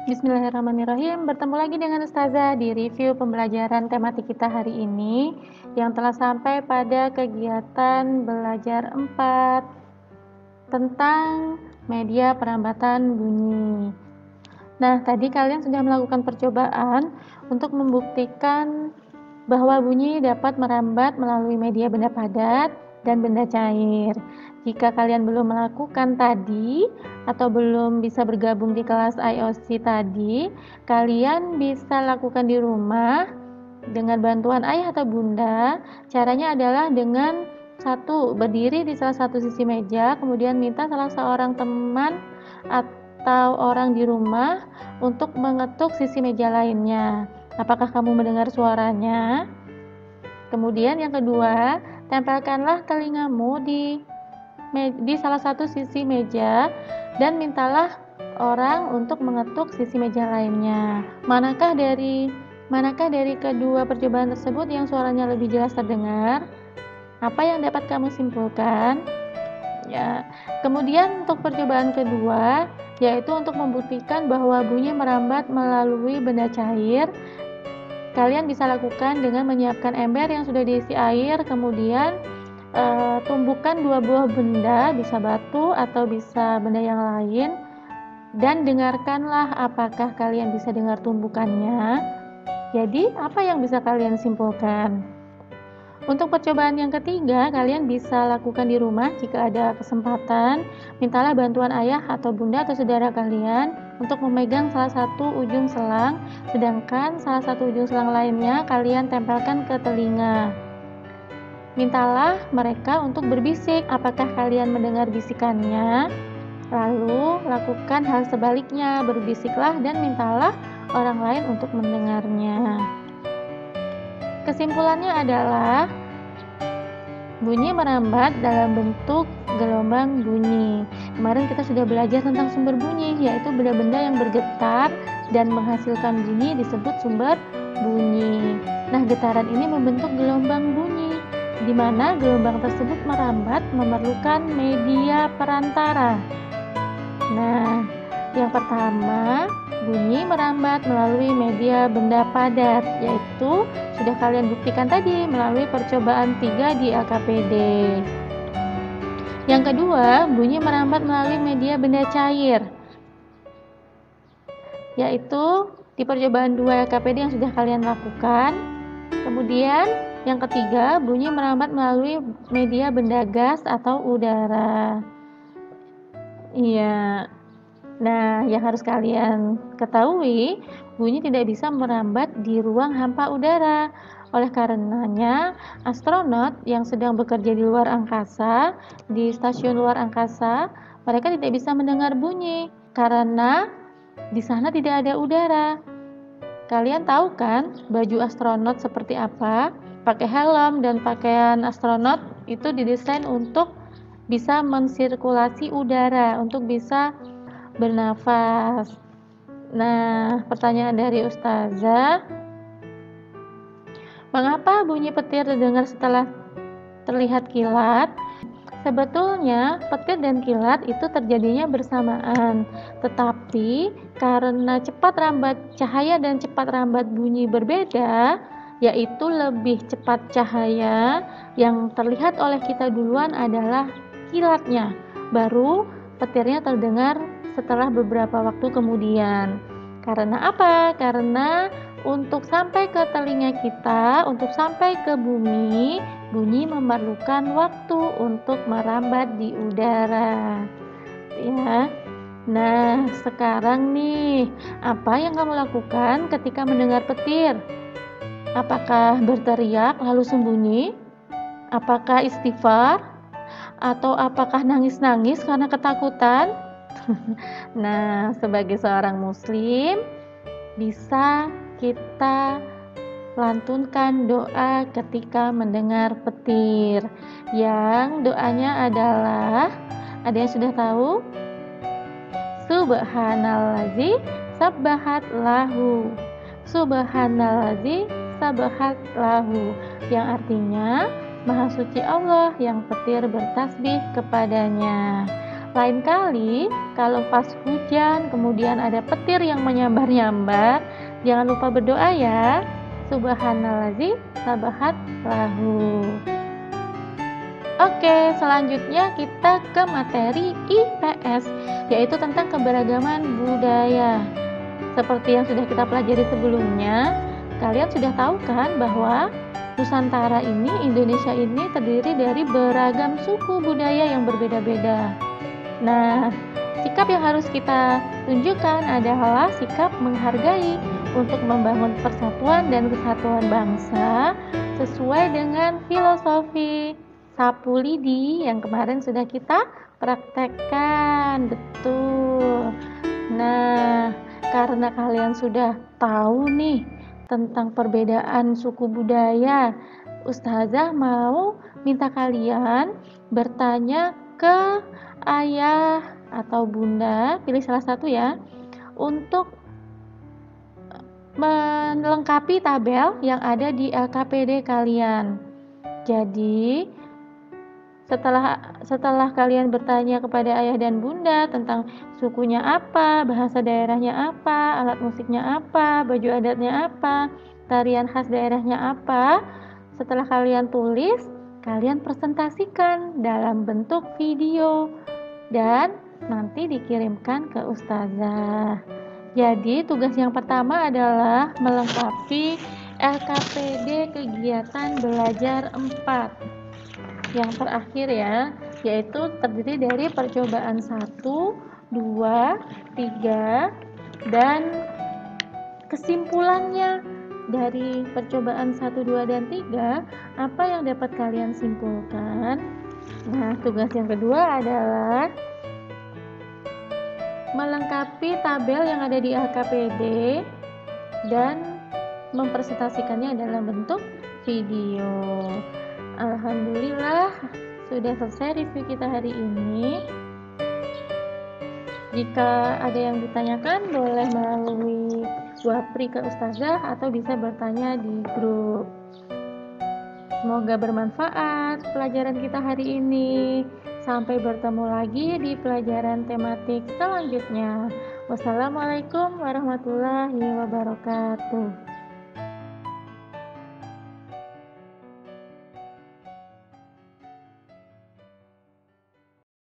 Bismillahirrahmanirrahim. Bertemu lagi dengan Ustazah di review pembelajaran tematik kita hari ini yang telah sampai pada kegiatan belajar 4 tentang media perambatan bunyi. Nah, tadi kalian sudah melakukan percobaan untuk membuktikan bahwa bunyi dapat merambat melalui media benda padat dan benda cair. Jika kalian belum melakukan tadi atau belum bisa bergabung di kelas IOC tadi, kalian bisa lakukan di rumah dengan bantuan ayah atau bunda. Caranya adalah dengan berdiri di salah satu sisi meja, kemudian minta salah seorang teman atau orang di rumah untuk mengetuk sisi meja lainnya. Apakah kamu mendengar suaranya? Kemudian yang kedua, tempelkanlah telingamu di salah satu sisi meja dan mintalah orang untuk mengetuk sisi meja lainnya. Manakah dari kedua percobaan tersebut yang suaranya lebih jelas terdengar? Apa yang dapat kamu simpulkan? Ya. Kemudian untuk percobaan kedua, yaitu untuk membuktikan bahwa bunyi merambat melalui benda cair. Kalian bisa lakukan dengan menyiapkan ember yang sudah diisi air, kemudian tumbuhkan 2 buah benda, bisa batu atau bisa benda yang lain, dan dengarkanlah apakah kalian bisa dengar tumbukannya. Jadi, apa yang bisa kalian simpulkan? Untuk percobaan yang ketiga, kalian bisa lakukan di rumah jika ada kesempatan. Mintalah bantuan ayah atau bunda atau saudara kalian untuk memegang salah satu ujung selang, sedangkan salah satu ujung selang lainnya kalian tempelkan ke telinga. Mintalah mereka untuk berbisik, apakah kalian mendengar bisikannya? Lalu lakukan hal sebaliknya, berbisiklah dan mintalah orang lain untuk mendengarnya. Kesimpulannya adalah bunyi merambat dalam bentuk gelombang bunyi. Kemarin kita sudah belajar tentang sumber bunyi, yaitu benda-benda yang bergetar dan menghasilkan bunyi disebut sumber bunyi. Nah, getaran ini membentuk gelombang bunyi, di mana gelombang tersebut merambat memerlukan media perantara. Nah, yang pertama, bunyi merambat melalui media benda padat, yaitu sudah kalian buktikan tadi melalui percobaan 3 di LKPD. Yang kedua, bunyi merambat melalui media benda cair, yaitu di percobaan 2 LKPD yang sudah kalian lakukan. Kemudian yang ketiga, bunyi merambat melalui media benda gas atau udara. Iya. Nah, yang harus kalian ketahui, bunyi tidak bisa merambat di ruang hampa udara. Oleh karenanya, astronot yang sedang bekerja di luar angkasa, di stasiun luar angkasa, mereka tidak bisa mendengar bunyi karena di sana tidak ada udara. Kalian tahu kan baju astronot seperti apa? Pakai helm dan pakaian astronot itu didesain untuk bisa mensirkulasi udara, untuk bisa bernafas. Nah, pertanyaan dari Ustazah, mengapa bunyi petir terdengar setelah terlihat kilat? Sebetulnya petir dan kilat itu terjadinya bersamaan, tetapi karena cepat rambat cahaya dan cepat rambat bunyi berbeda, yaitu lebih cepat cahaya yang terlihat oleh kita duluan adalah kilatnya, baru petirnya terdengar setelah beberapa waktu kemudian. Karena apa? Karena untuk sampai ke telinga kita, untuk sampai ke bumi, bunyi memerlukan waktu untuk merambat di udara. Ya. Nah, sekarang nih, apa yang kamu lakukan ketika mendengar petir? Apakah berteriak lalu sembunyi? Apakah istighfar? Atau apakah nangis-nangis karena ketakutan? Nah, sebagai seorang muslim, bisa kita lantunkan doa ketika mendengar petir. Yang doanya adalah, ada yang sudah tahu? Subhanallazi sabbahat lahu. Subhanallazi sabbahat lahu, yang artinya Maha suci Allah yang petir bertasbih kepadanya. Lain kali, kalau pas hujan, kemudian ada petir yang menyambar-nyambar, jangan lupa berdoa ya. Subhanalladzi sabahat lahu. Oke, selanjutnya kita ke materi IPS, yaitu tentang keberagaman budaya. Seperti yang sudah kita pelajari sebelumnya, kalian sudah tahu kan bahwa Nusantara ini, Indonesia ini terdiri dari beragam suku budaya yang berbeda-beda. Nah, sikap yang harus kita tunjukkan adalah sikap menghargai untuk membangun persatuan dan kesatuan bangsa sesuai dengan filosofi sapu lidi yang kemarin sudah kita praktekkan. Betul. Nah, karena kalian sudah tahu nih tentang perbedaan suku budaya, Ustazah mau minta kalian bertanya ke ayah atau bunda, pilih salah satu ya, untuk melengkapi tabel yang ada di LKPD kalian. Jadi, setelah kalian bertanya kepada ayah dan bunda tentang sukunya apa, bahasa daerahnya apa, alat musiknya apa, baju adatnya apa, tarian khas daerahnya apa, setelah kalian tulis, kalian presentasikan dalam bentuk video dan nanti dikirimkan ke ustazah. Jadi tugas yang pertama adalah melengkapi LKPD kegiatan belajar 4 yang terakhir ya, yaitu terdiri dari percobaan 1, 2, 3 dan kesimpulannya dari percobaan 1, 2 dan 3, apa yang dapat kalian simpulkan? Nah, tugas yang kedua adalah melengkapi tabel yang ada di LKPD dan mempresentasikannya dalam bentuk video. Alhamdulillah sudah selesai review kita hari ini. Jika ada yang ditanyakan boleh melalui Wapri ke Ustazah atau bisa bertanya di grup. Semoga bermanfaat pelajaran kita hari ini. Sampai bertemu lagi di pelajaran tematik selanjutnya. Wassalamualaikum warahmatullahi wabarakatuh.